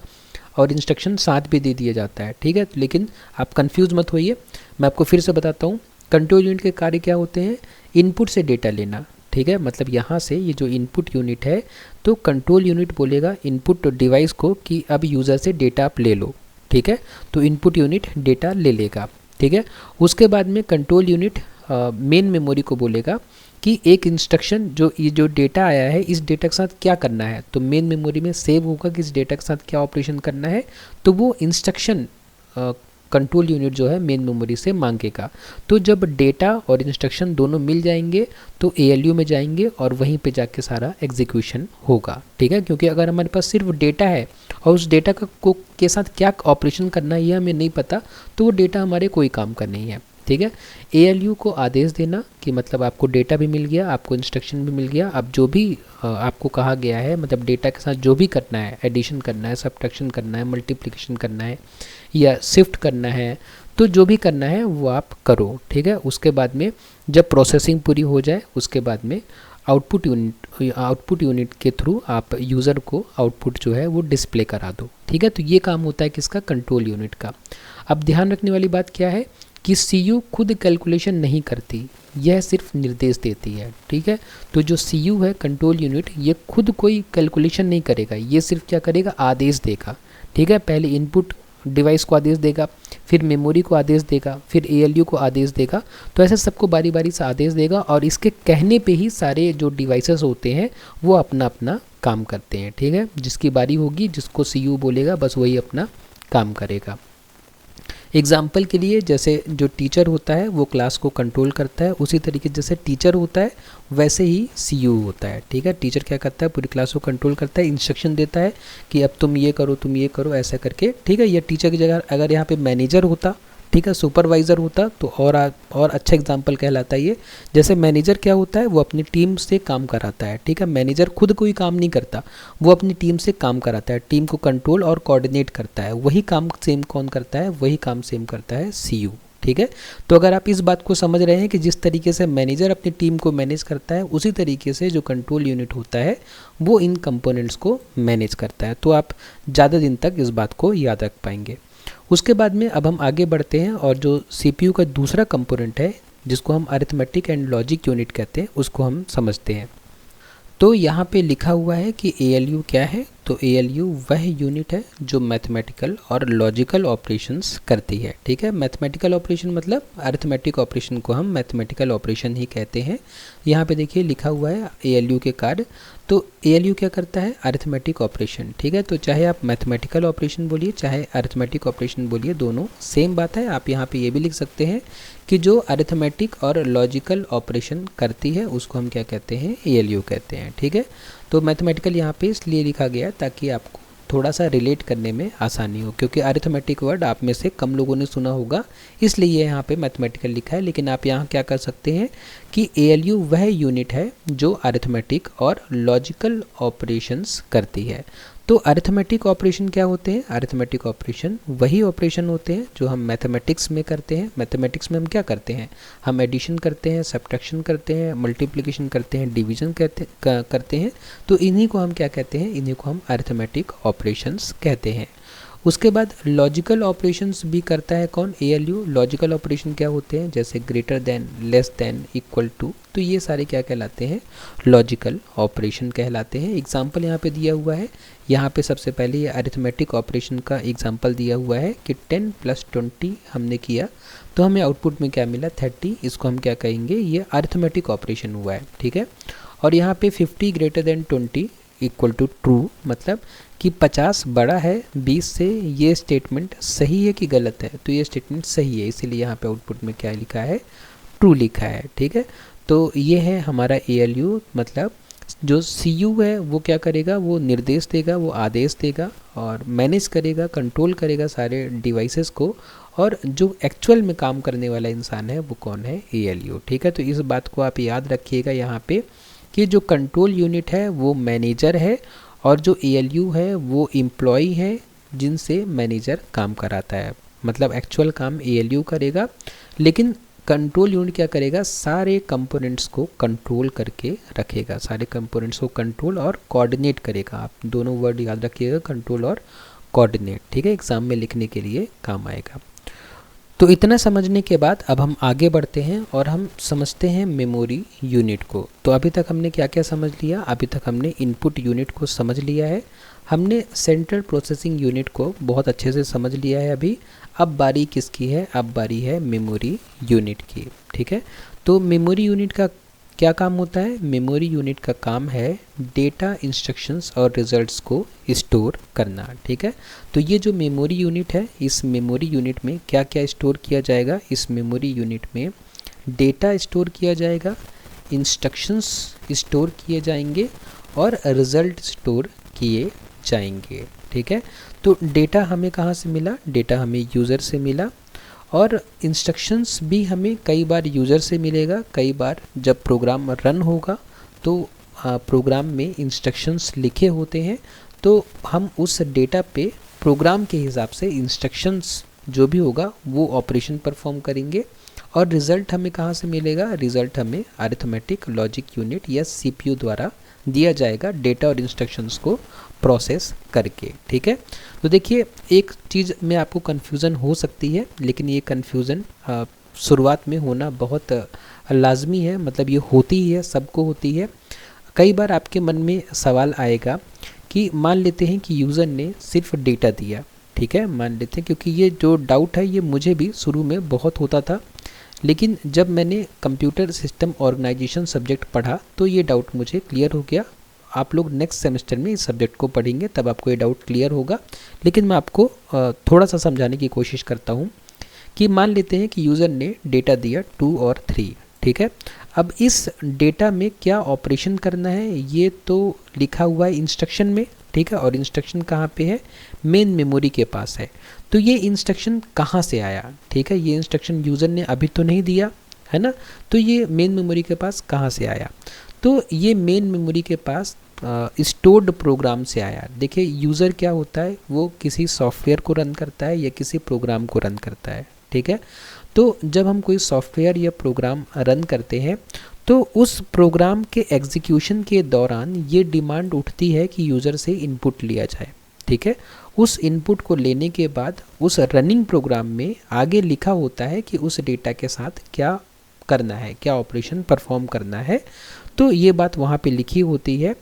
और इंस्ट्रक्शन साथ भी दे दिया जाता है, ठीक है। लेकिन आप कंफ्यूज मत होइए, मैं आपको फिर से बताता हूँ। कंट्रोल यूनिट के कार्य क्या होते हैं? इनपुट से डेटा लेना, ठीक है। मतलब यहाँ से ये जो इनपुट यूनिट है तो कंट्रोल यूनिट बोलेगा इनपुट डिवाइस को कि अब यूज़र से डेटा आप ले लो, ठीक है। तो इनपुट यूनिट डेटा ले लेगा, ठीक है। उसके बाद में कंट्रोल यूनिट मेन मेमोरी को बोलेगा कि एक इंस्ट्रक्शन जो डेटा आया है इस डेटा के साथ क्या करना है। तो मेन मेमोरी में सेव होगा कि इस डेटा के साथ क्या ऑपरेशन करना है, तो वो इंस्ट्रक्शन कंट्रोल यूनिट जो है मेन मेमोरी से मांगेगा। तो जब डेटा और इंस्ट्रक्शन दोनों मिल जाएंगे तो ALU में जाएंगे और वहीं पे जाके सारा एग्जीक्यूशन होगा, ठीक है। क्योंकि अगर हमारे पास सिर्फ डेटा है और उस डेटा के साथ क्या ऑपरेशन करना है ये हमें नहीं पता, तो वो डेटा हमारे कोई काम का नहीं है, ठीक है। ALU को आदेश देना कि मतलब आपको डेटा भी मिल गया, आपको इंस्ट्रक्शन भी मिल गया, अब जो भी आपको कहा गया है मतलब डेटा के साथ जो भी करना है, एडिशन करना है, सब्ट्रैक्शन करना है, मल्टीप्लिकेशन करना है या शिफ्ट करना है, तो जो भी करना है वो आप करो, ठीक है। उसके बाद में जब प्रोसेसिंग पूरी हो जाए उसके बाद में आउटपुट यूनिट के थ्रू आप यूज़र को आउटपुट जो है वो डिस्प्ले करा दो, ठीक है। तो ये काम होता है किसका? कंट्रोल यूनिट का। अब ध्यान रखने वाली बात क्या है कि CPU खुद कैलकुलेशन नहीं करती, यह सिर्फ निर्देश देती है, ठीक है। तो जो CPU है कंट्रोल यूनिट, ये खुद कोई कैलकुलेशन नहीं करेगा, ये सिर्फ क्या करेगा? आदेश देगा, ठीक है। पहले इनपुट डिवाइस को आदेश देगा, फिर मेमोरी को आदेश देगा, फिर ALU को आदेश देगा। तो ऐसे सबको बारी बारी से आदेश देगा और इसके कहने पे ही सारे जो डिवाइसेस होते हैं वो अपना अपना काम करते हैं, ठीक है। जिसकी बारी होगी, जिसको CPU बोलेगा, बस वही अपना काम करेगा। एग्जाम्पल के लिए जैसे जो टीचर होता है वो क्लास को कंट्रोल करता है, उसी तरीके जैसे टीचर होता है वैसे ही CPU होता है, ठीक है। टीचर क्या करता है? पूरी क्लास को कंट्रोल करता है, इंस्ट्रक्शन देता है कि अब तुम ये करो ऐसा करके, ठीक है। या टीचर की जगह अगर यहाँ पे मैनेजर होता, ठीक है, सुपरवाइज़र होता तो और अच्छा एग्जाम्पल कहलाता है ये। जैसे मैनेजर क्या होता है? वो अपनी टीम से काम कराता है, ठीक है। मैनेजर खुद कोई काम नहीं करता, वो अपनी टीम से काम कराता है, टीम को कंट्रोल और कोऑर्डिनेट करता है। वही काम सेम कौन करता है? वही काम सेम करता है CPU, ठीक है। तो अगर आप इस बात को समझ रहे हैं कि जिस तरीके से मैनेजर अपनी टीम को मैनेज करता है, उसी तरीके से जो कंट्रोल यूनिट होता है वो इन कंपोनेंट्स को मैनेज करता है, तो आप ज़्यादा दिन तक इस बात को याद रख पाएंगे। उसके बाद में अब हम आगे बढ़ते हैं और जो CPU का दूसरा कंपोनेंट है जिसको हम अरिथमेटिक एंड लॉजिक यूनिट कहते हैं उसको हम समझते हैं। तो यहाँ पे लिखा हुआ है कि ALU क्या है? तो ALU वह यूनिट है जो मैथमेटिकल और लॉजिकल ऑपरेशंस करती है, ठीक है। मैथमेटिकल ऑपरेशन मतलब अरिथमेटिक ऑपरेशन को हम मैथमेटिकल ऑपरेशन ही कहते हैं। यहाँ पे देखिए लिखा हुआ है ALU के कार्य। तो ALU क्या करता है? अरिथमेटिक ऑपरेशन, ठीक है। तो चाहे आप मैथमेटिकल ऑपरेशन बोलिए चाहे अरिथमेटिक ऑपरेशन बोलिए, दोनों सेम बात है। आप यहाँ पे ये भी लिख सकते हैं कि जो अरिथमेटिक और लॉजिकल ऑपरेशन करती है उसको हम क्या कहते हैं? ALU कहते हैं, ठीक है। तो मैथमेटिकल यहाँ पे इसलिए लिखा गया ताकि आपको थोड़ा सा रिलेट करने में आसानी हो, क्योंकि अरिथमेटिक वर्ड आप में से कम लोगों ने सुना होगा, इसलिए यहाँ पे मैथमेटिकल लिखा है। लेकिन आप यहाँ क्या कर सकते हैं कि ALU वह यूनिट है जो अरिथमेटिक और लॉजिकल ऑपरेशंस करती है। तो अरिथमेटिक ऑपरेशन क्या होते हैं? अरिथमेटिक ऑपरेशन वही ऑपरेशन होते हैं जो हम मैथमेटिक्स में करते हैं। मैथमेटिक्स में हम क्या करते हैं? हम एडिशन करते हैं, सब्ट्रैक्शन करते हैं, मल्टीप्लिकेशन करते हैं, डिवीजन करते हैं। तो इन्हीं को हम क्या कहते हैं? इन्हीं को हम अरिथमेटिक ऑपरेशंस कहते हैं। उसके बाद लॉजिकल ऑपरेशंस भी करता है कौन, ALU। लॉजिकल ऑपरेशन क्या होते हैं, जैसे greater than, less than, equal to, तो ये सारे क्या कहलाते हैं, लॉजिकल ऑपरेशन कहलाते हैं। एग्जाम्पल यहाँ पे दिया हुआ है, यहाँ पे सबसे पहले ये अरिथमेटिक ऑपरेशन का एग्जाम्पल दिया हुआ है कि 10 + 20 हमने किया तो हमें आउटपुट में क्या मिला, 30। इसको हम क्या कहेंगे, ये अरिथमेटिक ऑपरेशन हुआ है, ठीक है। और यहाँ पे 50 > 20 इक्वल टू ट्रू, मतलब कि 50 बड़ा है 20 से, ये स्टेटमेंट सही है कि गलत है, तो ये स्टेटमेंट सही है, इसीलिए यहाँ पे आउटपुट में क्या लिखा है, ट्रू लिखा है, ठीक है। तो ये है हमारा ALU, मतलब जो CU है वो क्या करेगा, वो निर्देश देगा, वो आदेश देगा और मैनेज करेगा, कंट्रोल करेगा सारे डिवाइसेस को, और जो एक्चुअल में काम करने वाला इंसान है वो कौन है, ALU, ठीक है। तो इस बात को आप याद रखिएगा यहाँ पे कि जो कंट्रोल यूनिट है वो मैनेजर है और जो ALU है वो एम्प्लॉई है जिनसे मैनेजर काम कराता है। मतलब एक्चुअल काम ALU करेगा, लेकिन कंट्रोल यूनिट क्या करेगा, सारे कंपोनेंट्स को कंट्रोल करके रखेगा, सारे कंपोनेंट्स को कंट्रोल और कोऑर्डिनेट करेगा। आप दोनों वर्ड याद रखिएगा, कंट्रोल और कोऑर्डिनेट, ठीक है, एग्जाम में लिखने के लिए काम आएगा। तो इतना समझने के बाद अब हम आगे बढ़ते हैं और हम समझते हैं मेमोरी यूनिट को। तो अभी तक हमने क्या क्या समझ लिया, अभी तक हमने इनपुट यूनिट को समझ लिया है, हमने सेंट्रल प्रोसेसिंग यूनिट को बहुत अच्छे से समझ लिया है अभी। अब बारी किसकी है, अब बारी है मेमोरी यूनिट की, ठीक है। तो मेमोरी यूनिट का क्या काम होता है, मेमोरी यूनिट का काम है डेटा, इंस्ट्रक्शंस और रिजल्ट्स को स्टोर करना, ठीक है। तो ये जो मेमोरी यूनिट है, इस मेमोरी यूनिट में क्या क्या स्टोर किया जाएगा, इस मेमोरी यूनिट में डेटा स्टोर किया जाएगा, इंस्ट्रक्शंस स्टोर किए जाएंगे और रिजल्ट स्टोर किए जाएंगे, ठीक है। तो डेटा हमें कहाँ से मिला, डेटा हमें यूज़र से मिला, और इंस्ट्रक्शंस भी हमें कई बार यूज़र से मिलेगा, कई बार जब प्रोग्राम रन होगा तो प्रोग्राम में इंस्ट्रक्शंस लिखे होते हैं, तो हम उस डेटा पे प्रोग्राम के हिसाब से इंस्ट्रक्शंस जो भी होगा वो ऑपरेशन परफॉर्म करेंगे। और रिज़ल्ट हमें कहाँ से मिलेगा, रिज़ल्ट हमें अरिथमेटिक लॉजिक यूनिट या CPU द्वारा दिया जाएगा डेटा और इंस्ट्रक्शंस को प्रोसेस करके, ठीक है। तो देखिए एक चीज़ में आपको कन्फ्यूज़न हो सकती है, लेकिन ये कन्फ्यूज़न शुरुआत में होना बहुत लाजमी है, मतलब ये होती ही है, सबको होती है। कई बार आपके मन में सवाल आएगा कि मान लेते हैं कि यूज़र ने सिर्फ डेटा दिया, ठीक है, मान लेते हैं, क्योंकि ये जो डाउट है ये मुझे भी शुरू में बहुत होता था, लेकिन जब मैंने कंप्यूटर सिस्टम ऑर्गेनाइजेशन सब्जेक्ट पढ़ा तो ये डाउट मुझे क्लियर हो गया। आप लोग नेक्स्ट सेमेस्टर में इस सब्जेक्ट को पढ़ेंगे तब आपको ये डाउट क्लियर होगा, लेकिन मैं आपको थोड़ा सा समझाने की कोशिश करता हूँ कि मान लेते हैं कि यूज़र ने डेटा दिया 2 और 3, ठीक है। अब इस डेटा में क्या ऑपरेशन करना है ये तो लिखा हुआ है इंस्ट्रक्शन में, ठीक है, और इंस्ट्रक्शन कहाँ पे है, मेन मेमोरी के पास है। तो ये इंस्ट्रक्शन कहाँ से आया, ठीक है, ये इंस्ट्रक्शन यूज़र ने अभी तो नहीं दिया है ना, तो ये मेन मेमोरी के पास कहाँ से आया, तो ये मेन मेमोरी के पास स्टोर्ड प्रोग्राम से आया। देखिए यूज़र क्या होता है, वो किसी सॉफ्टवेयर को रन करता है या किसी प्रोग्राम को रन करता है, ठीक है। तो जब हम कोई सॉफ्टवेयर या प्रोग्राम रन करते हैं तो उस प्रोग्राम के एग्जीक्यूशन के दौरान ये डिमांड उठती है कि यूज़र से इनपुट लिया जाए, ठीक है। उस इनपुट को लेने के बाद उस रनिंग प्रोग्राम में आगे लिखा होता है कि उस डेटा के साथ क्या करना है, क्या ऑपरेशन परफॉर्म करना है, तो ये बात वहाँ पे लिखी होती है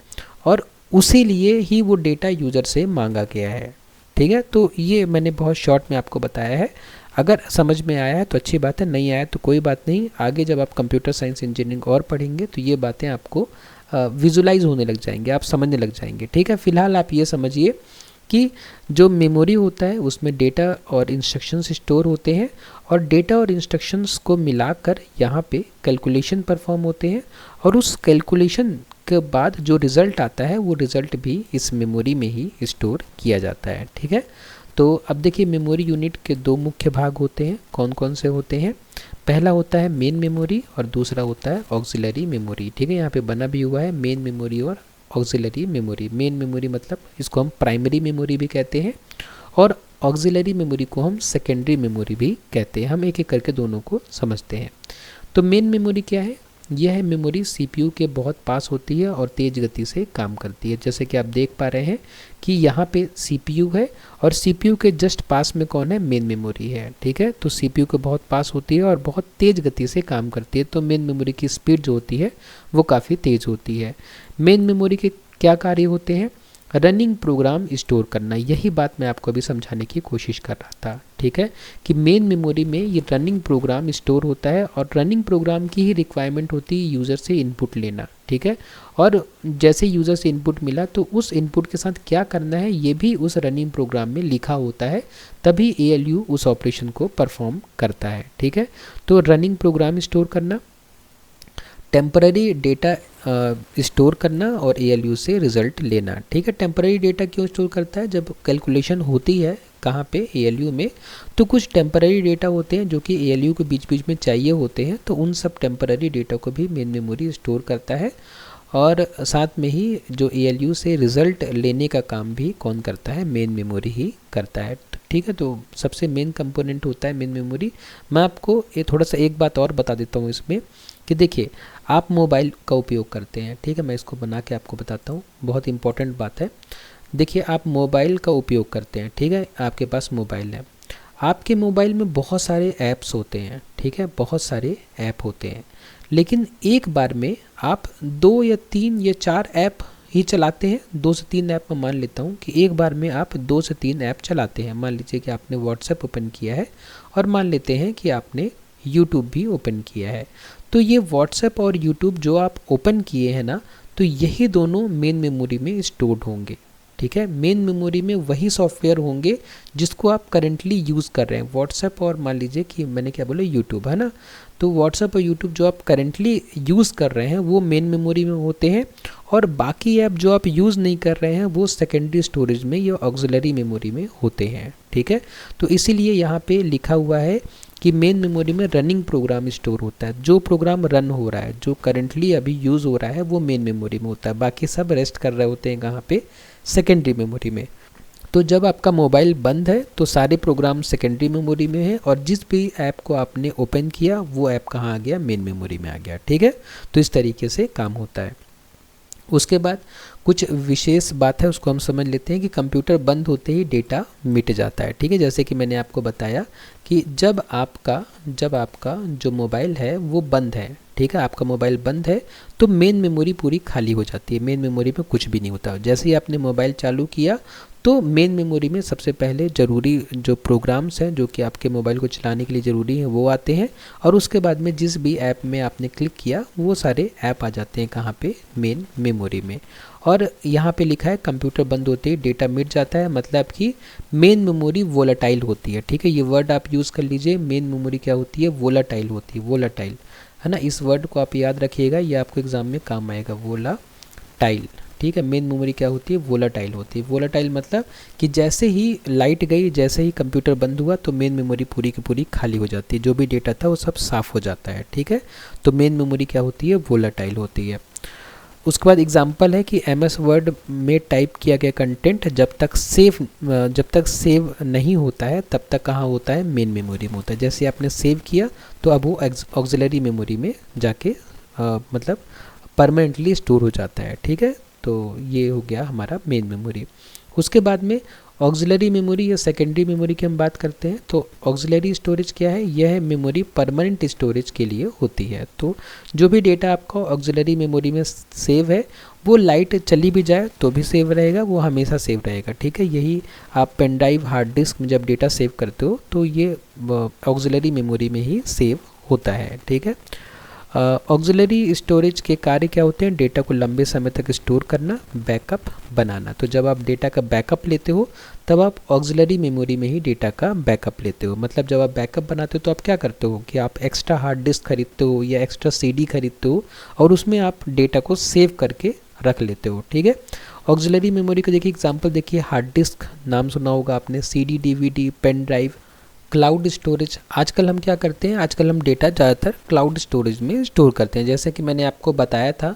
और उसी लिए ही वो डेटा यूज़र से मांगा गया है, ठीक है। तो ये मैंने बहुत शॉर्ट में आपको बताया है, अगर समझ में आया है तो अच्छी बात है, नहीं आया तो कोई बात नहीं, आगे जब आप कंप्यूटर साइंस इंजीनियरिंग और पढ़ेंगे तो ये बातें आपको विजुलाइज होने लग जाएंगे, आप समझने लग जाएंगे, ठीक है। फ़िलहाल आप ये समझिए कि जो मेमोरी होता है उसमें डेटा और इंस्ट्रक्शंस स्टोर होते हैं और डेटा और इंस्ट्रक्शंस को मिलाकर यहाँ पे कैलकुलेशन परफॉर्म होते हैं और उस कैलकुलेशन के बाद जो रिज़ल्ट आता है वो रिज़ल्ट भी इस मेमोरी में ही स्टोर किया जाता है, ठीक है। तो अब देखिए मेमोरी यूनिट के दो मुख्य भाग होते हैं, कौन कौन से होते हैं, पहला होता है मेन मेमोरी और दूसरा होता है ऑक्सिलरी मेमोरी, ठीक है। यहाँ पे बना भी हुआ है मेन मेमोरी और ऑक्सिलरी मेमोरी। मेन मेमोरी मतलब इसको हम प्राइमरी मेमोरी भी कहते हैं और ऑक्सिलरी मेमोरी को हम सेकेंडरी मेमोरी भी कहते हैं। हम एक एक करके दोनों को समझते हैं। तो मेन मेमोरी क्या है, यह मेमोरी सीपीयू के बहुत पास होती है और तेज़ गति से काम करती है। जैसे कि आप देख पा रहे हैं कि यहाँ पे सीपीयू है और सीपीयू के जस्ट पास में कौन है, मेन मेमोरी है। ठीक है, तो सीपीयू के बहुत पास होती है और बहुत तेज़ गति से काम करती है, तो मेन मेमोरी की स्पीड जो होती है वो काफ़ी तेज़ होती है। मेन मेमोरी के क्या कार्य होते हैं, रनिंग प्रोग्राम स्टोर करना। यही बात मैं आपको अभी समझाने की कोशिश कर रहा था। ठीक है, कि मेन मेमोरी में ये रनिंग प्रोग्राम स्टोर होता है और रनिंग प्रोग्राम की ही रिक्वायरमेंट होती है यूज़र से इनपुट लेना। ठीक है, और जैसे यूज़र से इनपुट मिला तो उस इनपुट के साथ क्या करना है ये भी उस रनिंग प्रोग्राम में लिखा होता है, तभी ALU उस ऑपरेशन को परफॉर्म करता है। ठीक है, तो रनिंग प्रोग्राम स्टोर करना, टेम्पररी डेटा स्टोर करना और ALU से रिज़ल्ट लेना। ठीक है, टेम्पररी डेटा क्यों स्टोर करता है, जब कैलकुलेशन होती है कहाँ पे, ALU में, तो कुछ टेम्पररी डेटा होते हैं जो कि ALU के बीच बीच में चाहिए होते हैं, तो उन सब टेम्पररी डेटा को भी मेन मेमोरी स्टोर करता है। और साथ में ही जो ALU से रिज़ल्ट लेने का काम भी कौन करता है, मेन मेमोरी ही करता है। ठीक है, तो सबसे मेन कंपोनेंट होता है मेन मेमोरी। मैं आपको ये थोड़ा सा एक बात और बता देता हूँ इसमें कि देखिए आप मोबाइल का उपयोग करते हैं। ठीक है, मैं इसको बना के आपको बताता हूँ, बहुत इंपॉर्टेंट बात है। देखिए आप मोबाइल का उपयोग करते हैं, ठीक है, आपके पास मोबाइल है, आपके मोबाइल में बहुत सारे ऐप्स होते हैं। ठीक है, बहुत सारे ऐप होते हैं, लेकिन एक बार में आप 2 या 3 या 4 ऐप ही चलाते हैं। 2 से 3 ऐप मैं मान लेता हूँ कि एक बार में आप 2 से 3 ऐप चलाते हैं। मान लीजिए कि आपने व्हाट्सएप ओपन किया है और मान लेते हैं कि आपने यूट्यूब भी ओपन किया है। तो ये व्हाट्सएप और यूट्यूब जो आप ओपन किए हैं ना, तो यही दोनों मेन मेमोरी में स्टोर्ड होंगे। ठीक है, मेन मेमोरी में वही सॉफ्टवेयर होंगे जिसको आप करेंटली यूज़ कर रहे हैं। व्हाट्सएप और मान लीजिए कि मैंने क्या बोला, यूट्यूब, है ना, तो व्हाट्सएप और यूट्यूब जो आप करेंटली यूज़ कर रहे हैं वो मेन मेमोरी में होते हैं, और बाकी ऐप जो आप यूज़ नहीं कर रहे हैं वो सेकेंडरी स्टोरेज में या ऑक्सिलरी मेमोरी में होते हैं। ठीक है, तो इसीलिए यहाँ पे लिखा हुआ है कि मेन मेमोरी में रनिंग प्रोग्राम स्टोर होता है। जो प्रोग्राम रन हो रहा है, जो करेंटली अभी यूज़ हो रहा है, वो मेन मेमोरी में होता है, बाकी सब रेस्ट कर रहे होते हैं कहाँ पे, सेकेंडरी मेमोरी में। तो जब आपका मोबाइल बंद है तो सारे प्रोग्राम सेकेंडरी मेमोरी में है, और जिस भी ऐप को आपने ओपन किया वो ऐप कहाँ आ गया, मेन मेमोरी में आ गया। ठीक है, तो इस तरीके से काम होता है। उसके बाद कुछ विशेष बात है उसको हम समझ लेते हैं कि कंप्यूटर बंद होते ही डेटा मिट जाता है। ठीक है, जैसे कि मैंने आपको बताया कि जब आपका जो मोबाइल है वो बंद है, ठीक है, आपका मोबाइल बंद है तो मेन मेमोरी पूरी खाली हो जाती है, मेन मेमोरी में कुछ भी नहीं होता। जैसे ही आपने मोबाइल चालू किया तो मेन मेमोरी में सबसे पहले ज़रूरी जो प्रोग्राम्स हैं जो कि आपके मोबाइल को चलाने के लिए ज़रूरी हैं वो आते हैं, और उसके बाद में जिस भी ऐप में आपने क्लिक किया वो सारे ऐप आ जाते हैं कहाँ पे, मेन मेमोरी में। और यहाँ पे लिखा है कंप्यूटर बंद होते ही डेटा मिट जाता है, मतलब कि मेन मेमोरी वोलेटाइल होती है। ठीक है, ये वर्ड आप यूज़ कर लीजिए, मेन मेमोरी क्या होती है, वोलेटाइल होती है, वोलेटाइल, है ना, इस वर्ड को आप याद रखिएगा, ये आपको एग्जाम में काम आएगा, वोलाटाइल। ठीक है, मेन मेमोरी क्या होती है, वोलाटाइल होती है। वोलाटाइल मतलब कि जैसे ही लाइट गई, जैसे ही कंप्यूटर बंद हुआ तो मेन मेमोरी पूरी की पूरी खाली हो जाती है, जो भी डेटा था वो सब साफ़ हो जाता है। ठीक है, तो मेन मेमोरी क्या होती है, वोलाटाइल होती है। उसके बाद एग्जांपल है कि MS वर्ड में टाइप किया गया कंटेंट जब तक सेव नहीं होता है तब तक कहाँ होता है, मेन मेमोरी में होता है। जैसे आपने सेव किया तो अब वो ऑक्सिलरी मेमोरी में जाके मतलब परमानेंटली स्टोर हो जाता है। ठीक है, तो ये हो गया हमारा मेन मेमोरी। उसके बाद में ऑक्सिलरी मेमोरी या सेकेंडरी मेमोरी की हम बात करते हैं। तो ऑक्सिलरी स्टोरेज क्या है, यह मेमोरी परमानेंट स्टोरेज के लिए होती है। तो जो भी डेटा आपका ऑक्सिलरी मेमोरी में सेव है वो लाइट चली भी जाए तो भी सेव रहेगा, वो हमेशा सेव रहेगा। ठीक है, यही आप पेन ड्राइव, हार्ड डिस्क में जब डेटा सेव करते हो तो ये ऑक्सिलरी मेमोरी में ही सेव होता है। ठीक है, ऑक्सिलरी स्टोरेज के कार्य क्या होते हैं, डेटा को लंबे समय तक स्टोर करना, बैकअप बनाना। तो जब आप डेटा का बैकअप लेते हो तब आप ऑक्सिलरी मेमोरी में ही डेटा का बैकअप लेते हो। मतलब जब आप बैकअप बनाते हो तो आप क्या करते हो कि आप एक्स्ट्रा हार्ड डिस्क खरीदते हो या एक्स्ट्रा CD खरीदते हो और उसमें आप डेटा को सेव करके रख लेते हो। ठीक है, ऑक्सिलरी मेमोरी का देखिए एग्जाम्पल देखिए, हार्ड डिस्क नाम सुना होगा आपने, CD, DVD, pen drive, cloud storage. आजकल हम क्या करते हैं, आजकल हम डेटा ज़्यादातर क्लाउड स्टोरेज में स्टोर करते हैं। जैसे कि मैंने आपको बताया था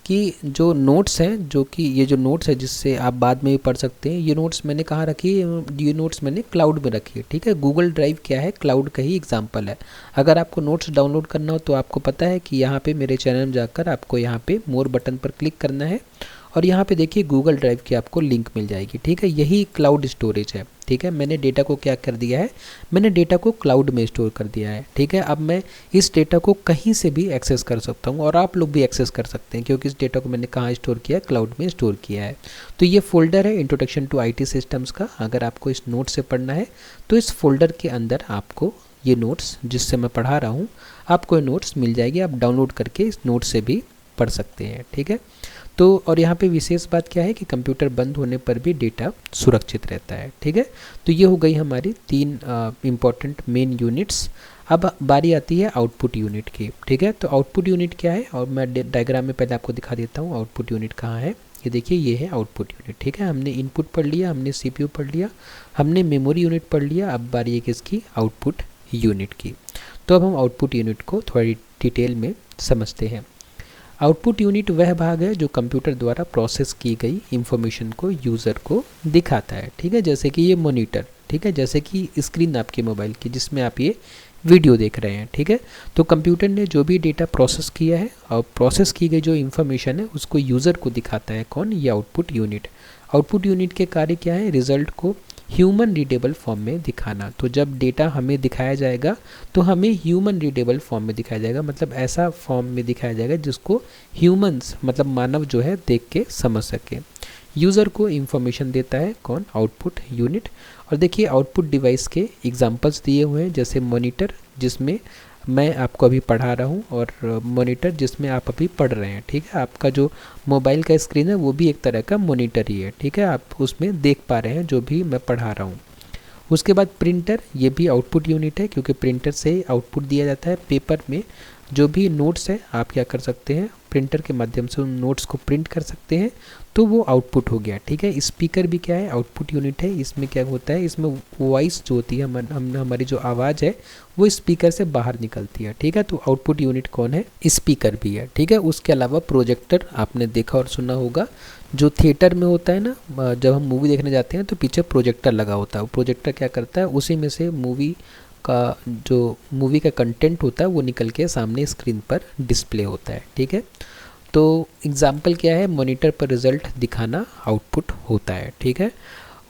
कि जो नोट्स हैं, जो कि ये जो नोट्स है जिससे आप बाद में भी पढ़ सकते हैं, ये नोट्स मैंने कहाँ रखी है, ये नोट्स मैंने क्लाउड में रखी है। ठीक है, गूगल ड्राइव क्या है, क्लाउड का ही एग्जांपल है। अगर आपको नोट्स डाउनलोड करना हो तो आपको पता है कि यहाँ पे मेरे चैनल में जाकर आपको यहाँ पे मोर बटन पर क्लिक करना है और यहाँ पे देखिए गूगल ड्राइव की आपको लिंक मिल जाएगी। ठीक है, यही क्लाउड स्टोरेज है। ठीक है, मैंने डेटा को क्या कर दिया है, मैंने डेटा को क्लाउड में स्टोर कर दिया है। ठीक है, अब मैं इस डेटा को कहीं से भी एक्सेस कर सकता हूँ और आप लोग भी एक्सेस कर सकते हैं, क्योंकि इस डेटा को मैंने कहाँ स्टोर किया है, क्लाउड में स्टोर किया है। तो ये फोल्डर है इंट्रोडक्शन टू IT सिस्टम्स का। अगर आपको इस नोट से पढ़ना है तो इस फोल्डर के अंदर आपको ये नोट्स जिससे मैं पढ़ा रहा हूँ, आपको ये नोट्स मिल जाएगी। आप डाउनलोड करके इस नोट से भी पढ़ सकते हैं। ठीक है, तो और यहाँ पे विशेष बात क्या है कि कंप्यूटर बंद होने पर भी डेटा सुरक्षित रहता है। ठीक है, तो ये हो गई हमारी 3 इम्पॉर्टेंट मेन यूनिट्स। अब बारी आती है आउटपुट यूनिट की। ठीक है, तो आउटपुट यूनिट क्या है, और मैं डायग्राम में पहले आपको दिखा देता हूँ आउटपुट यूनिट कहाँ है। ये देखिए, ये है आउटपुट यूनिट। ठीक है, हमने इनपुट पढ़ लिया, हमने CPU पढ़ लिया, हमने मेमोरी यूनिट पढ़ लिया। अब बारी है किसकी, आउटपुट यूनिट की। तो अब हम आउटपुट यूनिट को थोड़ी डिटेल में समझते हैं। आउटपुट यूनिट वह भाग है जो कंप्यूटर द्वारा प्रोसेस की गई इंफॉर्मेशन को यूज़र को दिखाता है। ठीक है, जैसे कि ये मॉनिटर, ठीक है, जैसे कि स्क्रीन आपके मोबाइल की जिसमें आप ये वीडियो देख रहे हैं। ठीक है, तो कंप्यूटर ने जो भी डेटा प्रोसेस किया है और प्रोसेस की गई जो इन्फॉर्मेशन है उसको यूज़र को दिखाता है। कौन, ये आउटपुट यूनिट। आउटपुट यूनिट के कार्य क्या है, रिजल्ट को ह्यूमन रीडेबल फॉर्म में दिखाना। तो जब डेटा हमें दिखाया जाएगा तो हमें ह्यूमन रीडेबल फॉर्म में दिखाया जाएगा, मतलब ऐसा फॉर्म में दिखाया जाएगा जिसको ह्यूमंस मतलब मानव जो है देख के समझ सके। यूज़र को इन्फॉर्मेशन देता है कौन, आउटपुट यूनिट। और देखिए आउटपुट डिवाइस के एग्जांपल्स दिए हुए हैं, जैसे मॉनिटर जिसमें मैं आपको अभी पढ़ा रहा हूँ और मॉनिटर जिसमें आप अभी पढ़ रहे हैं। ठीक है, आपका जो मोबाइल का स्क्रीन है वो भी एक तरह का मॉनिटर ही है। ठीक है, आप उसमें देख पा रहे हैं जो भी मैं पढ़ा रहा हूँ। उसके बाद प्रिंटर, ये भी आउटपुट यूनिट है, क्योंकि प्रिंटर से आउटपुट दिया जाता है। पेपर में जो भी नोट्स है आप क्या कर सकते हैं, प्रिंटर के माध्यम से उन नोट्स को प्रिंट कर सकते हैं, तो वो आउटपुट हो गया। ठीक है, स्पीकर भी क्या है, आउटपुट यूनिट है। इसमें क्या होता है, इसमें वॉइस जो होती है हमारी जो आवाज़ है वो स्पीकर से बाहर निकलती है। ठीक है, तो आउटपुट यूनिट कौन है, स्पीकर भी है। ठीक है, उसके अलावा प्रोजेक्टर आपने देखा और सुना होगा, जो थिएटर में होता है ना, जब हम मूवी देखने जाते हैं तो पीछे प्रोजेक्टर लगा होता है। वो प्रोजेक्टर क्या करता है, उसी में से मूवी का कंटेंट होता है वो निकल के सामने स्क्रीन पर डिस्प्ले होता है। ठीक है, तो एग्जाम्पल क्या है, मॉनिटर पर रिजल्ट दिखाना आउटपुट होता है। ठीक है,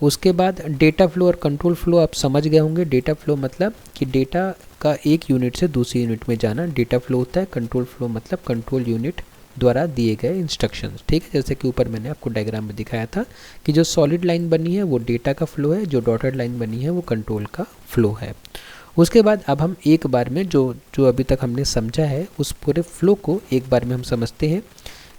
उसके बाद डेटा फ्लो और कंट्रोल फ्लो आप समझ गए होंगे। डेटा फ्लो मतलब कि डेटा का एक यूनिट से दूसरी यूनिट में जाना डेटा फ्लो होता है। कंट्रोल फ्लो मतलब कंट्रोल यूनिट द्वारा दिए गए इंस्ट्रक्शंस। ठीक है, जैसे कि ऊपर मैंने आपको डायग्राम में दिखाया था कि जो सॉलिड लाइन बनी है वो डेटा का फ्लो है, जो डॉटेड लाइन बनी है वो कंट्रोल का फ्लो है। उसके बाद अब हम एक बार में जो अभी तक हमने समझा है उस पूरे फ्लो को एक बार में हम समझते हैं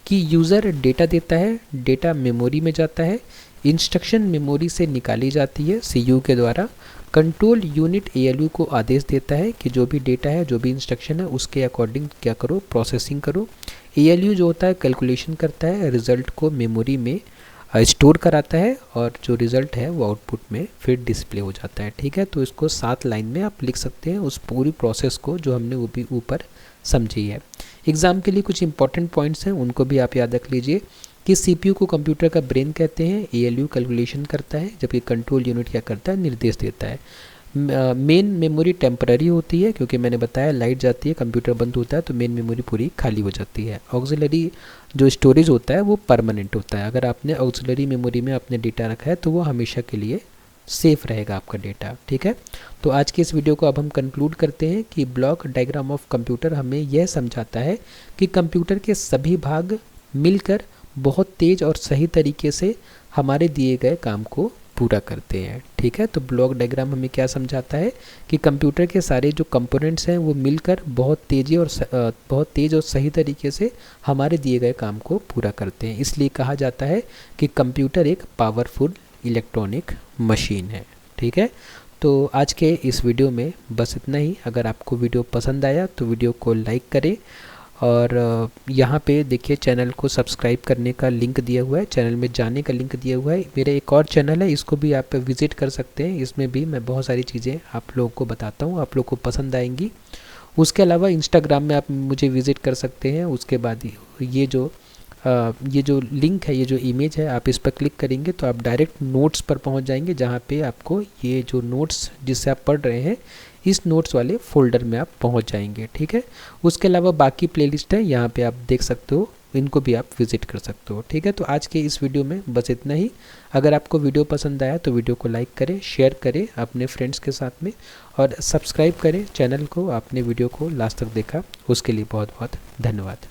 कि यूज़र डेटा देता है, डेटा मेमोरी में जाता है, इंस्ट्रक्शन मेमोरी से निकाली जाती है CPU के द्वारा। कंट्रोल यूनिट ALU को आदेश देता है कि जो भी डेटा है, जो भी इंस्ट्रक्शन है उसके अकॉर्डिंग क्या करो, प्रोसेसिंग करो। ALU जो होता है कैलकुलेशन करता है, रिज़ल्ट को मेमोरी में स्टोर कराता है और जो रिज़ल्ट है वो आउटपुट में फिर डिस्प्ले हो जाता है। ठीक है, तो इसको 7 लाइन में आप लिख सकते हैं उस पूरी प्रोसेस को जो हमने वो भी ऊपर समझी है। एग्ज़ाम के लिए कुछ इंपॉर्टेंट पॉइंट्स हैं, उनको भी आप याद रख लीजिए कि CPU को कंप्यूटर का ब्रेन कहते हैं, ALU कैलकुलेशन करता है, जबकि कंट्रोल यूनिट क्या करता है, निर्देश देता है। मेन मेमोरी टेम्पररी होती है, क्योंकि मैंने बताया लाइट जाती है, कंप्यूटर बंद होता है तो मेन मेमोरी पूरी खाली हो जाती है। ऑक्सिलरी जो स्टोरेज होता है वो परमानेंट होता है। अगर आपने ऑक्सिलरी मेमोरी में अपने डेटा रखा है तो वो हमेशा के लिए सेफ रहेगा आपका डेटा। ठीक है, तो आज के इस वीडियो को अब हम कंक्लूड करते हैं कि ब्लॉक डायग्राम ऑफ कंप्यूटर हमें यह समझाता है कि कंप्यूटर के सभी भाग मिलकर बहुत तेज़ और सही तरीके से हमारे दिए गए काम को पूरा करते हैं। ठीक है, तो ब्लॉक डायग्राम हमें क्या समझाता है कि कंप्यूटर के सारे जो कंपोनेंट्स हैं वो मिलकर बहुत तेज़ और सही तरीके से हमारे दिए गए काम को पूरा करते हैं। इसलिए कहा जाता है कि कंप्यूटर एक पावरफुल इलेक्ट्रॉनिक मशीन है। ठीक है, तो आज के इस वीडियो में बस इतना ही। अगर आपको वीडियो पसंद आया तो वीडियो को लाइक करें और यहाँ पे देखिए चैनल को सब्सक्राइब करने का लिंक दिया हुआ है, चैनल में जाने का लिंक दिया हुआ है। मेरा एक और चैनल है, इसको भी आप विज़िट कर सकते हैं, इसमें भी मैं बहुत सारी चीज़ें आप लोगों को बताता हूँ, आप लोगों को पसंद आएंगी। उसके अलावा इंस्टाग्राम में आप मुझे विज़िट कर सकते हैं। उसके बाद ये जो ये जो लिंक है, ये जो इमेज है, आप इस पर क्लिक करेंगे तो आप डायरेक्ट नोट्स पर पहुंच जाएंगे, जहां पे आपको ये जो नोट्स जिससे आप पढ़ रहे हैं इस नोट्स वाले फोल्डर में आप पहुंच जाएंगे। ठीक है, उसके अलावा बाकी प्लेलिस्ट है, यहाँ पे आप देख सकते हो, इनको भी आप विजिट कर सकते हो। ठीक है, तो आज के इस वीडियो में बस इतना ही। अगर आपको वीडियो पसंद आया तो वीडियो को लाइक करें, शेयर करें अपने फ्रेंड्स के साथ में, और सब्सक्राइब करें चैनल को। आपने वीडियो को लास्ट तक देखा उसके लिए बहुत बहुत धन्यवाद।